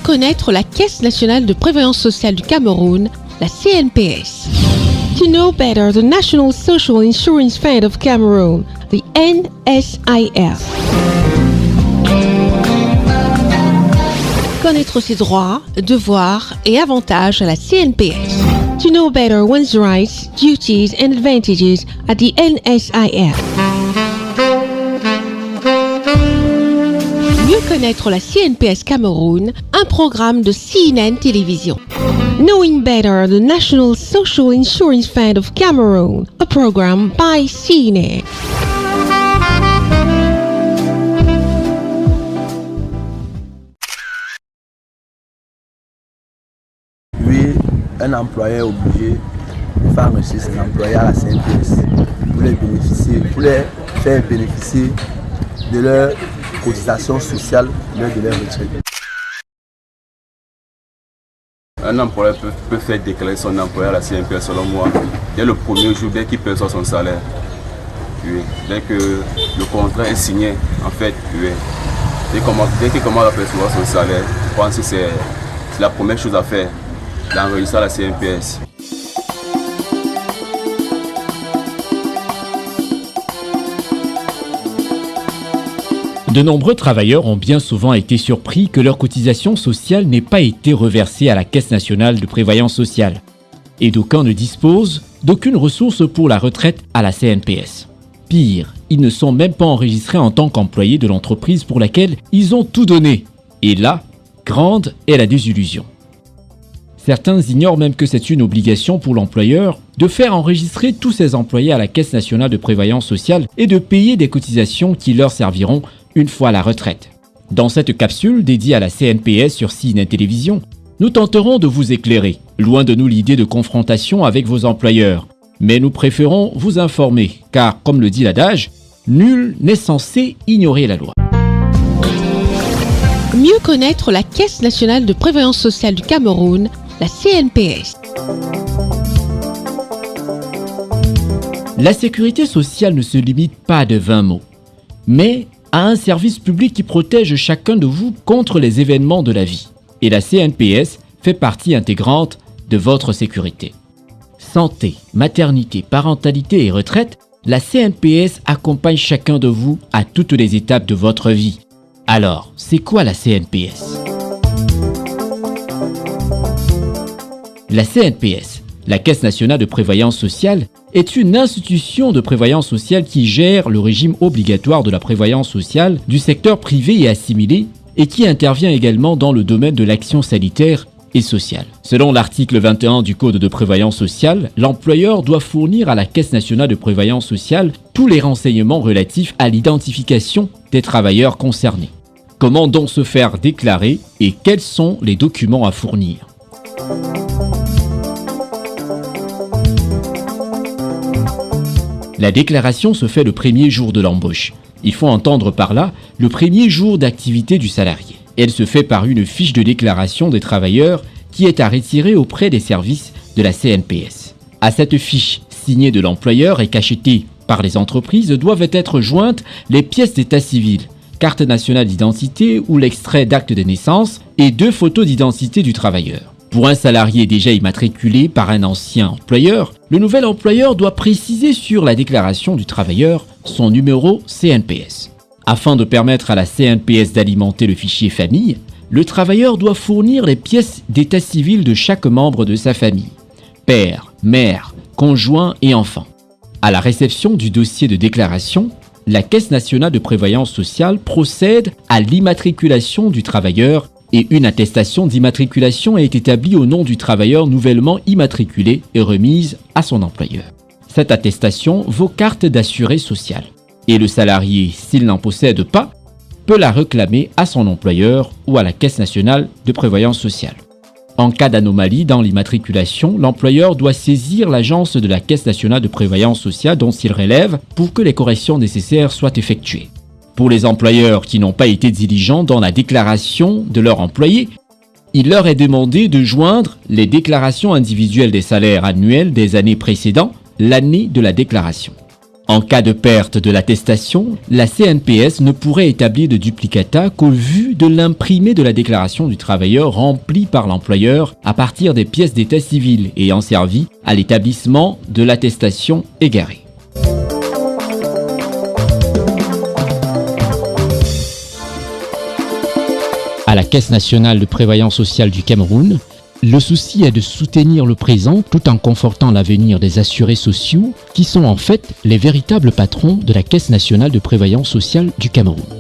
connaître la Caisse nationale de prévoyance sociale du Cameroun, la CNPS. To know better the National Social Insurance Fund of Cameroon, the NSIF. Connaître ses droits, devoirs et avantages à la CNPS. To know better one's rights, duties and advantages at the NSIF. Mieux connaître la CNPS Cameroun, un programme de CNN Télévision. Knowing better the National Social Insurance Fund of Cameroon, a program by CNN. Oui, un employeur est obligé de faire enregistrer ses employés à la CNPS pour les faire bénéficier de leur cotisation sociale lors de leur retraite. Un employeur peut faire déclarer son employé à la CNPS selon moi dès le premier jour, dès qu'il perçoit son salaire. Oui. Dès que le contrat est signé, en fait, oui. Dès qu'il commence à percevoir son salaire, je pense que c'est la première chose à faire, d'enregistrer à la CNPS. De nombreux travailleurs ont bien souvent été surpris que leur cotisation sociale n'ait pas été reversée à la Caisse nationale de prévoyance sociale. Et d'aucuns ne disposent d'aucune ressource pour la retraite à la CNPS. Pire, ils ne sont même pas enregistrés en tant qu'employés de l'entreprise pour laquelle ils ont tout donné. Et là, grande est la désillusion. Certains ignorent même que c'est une obligation pour l'employeur de faire enregistrer tous ses employés à la Caisse nationale de prévoyance sociale et de payer des cotisations qui leur serviront une fois la retraite. Dans cette capsule dédiée à la CNPS sur CNN Télévision, nous tenterons de vous éclairer, loin de nous l'idée de confrontation avec vos employeurs. Mais nous préférons vous informer, car comme le dit l'adage, nul n'est censé ignorer la loi. Mieux connaître la Caisse nationale de prévoyance sociale du Cameroun, la CNPS. La sécurité sociale ne se limite pas à de vains mots, mais à un service public qui protège chacun de vous contre les événements de la vie. Et la CNPS fait partie intégrante de votre sécurité. Santé, maternité, parentalité et retraite, la CNPS accompagne chacun de vous à toutes les étapes de votre vie. Alors, c'est quoi la CNPS ? La CNPS, la Caisse nationale de prévoyance sociale, est une institution de prévoyance sociale qui gère le régime obligatoire de la prévoyance sociale du secteur privé et assimilé et qui intervient également dans le domaine de l'action sanitaire et sociale. Selon l'article 21 du Code de prévoyance sociale, l'employeur doit fournir à la Caisse nationale de prévoyance sociale tous les renseignements relatifs à l'identification des travailleurs concernés. Comment donc se faire déclarer et quels sont les documents à fournir ? La déclaration se fait le premier jour de l'embauche. Il faut entendre par là le premier jour d'activité du salarié. Elle se fait par une fiche de déclaration des travailleurs qui est à retirer auprès des services de la CNPS. À cette fiche signée de l'employeur et cachetée par les entreprises doivent être jointes les pièces d'état civil, carte nationale d'identité ou l'extrait d'acte de naissance et 2 photos d'identité du travailleur. Pour un salarié déjà immatriculé par un ancien employeur, le nouvel employeur doit préciser sur la déclaration du travailleur son numéro CNPS. Afin de permettre à la CNPS d'alimenter le fichier famille, le travailleur doit fournir les pièces d'état civil de chaque membre de sa famille, père, mère, conjoint et enfant. À la réception du dossier de déclaration, la Caisse nationale de prévoyance sociale procède à l'immatriculation du travailleur et une attestation d'immatriculation est établie au nom du travailleur nouvellement immatriculé et remise à son employeur. Cette attestation vaut carte d'assuré social. Et le salarié, s'il n'en possède pas, peut la réclamer à son employeur ou à la Caisse nationale de prévoyance sociale. En cas d'anomalie dans l'immatriculation, l'employeur doit saisir l'agence de la Caisse nationale de prévoyance sociale dont il relève pour que les corrections nécessaires soient effectuées. Pour les employeurs qui n'ont pas été diligents dans la déclaration de leurs employés, il leur est demandé de joindre les déclarations individuelles des salaires annuels des années précédant l'année de la déclaration. En cas de perte de l'attestation, la CNPS ne pourrait établir de duplicata qu'au vu de l'imprimé de la déclaration du travailleur remplie par l'employeur à partir des pièces d'état civil ayant servi à l'établissement de l'attestation égarée. À la Caisse nationale de prévoyance sociale du Cameroun, le souci est de soutenir le présent tout en confortant l'avenir des assurés sociaux qui sont en fait les véritables patrons de la Caisse nationale de prévoyance sociale du Cameroun.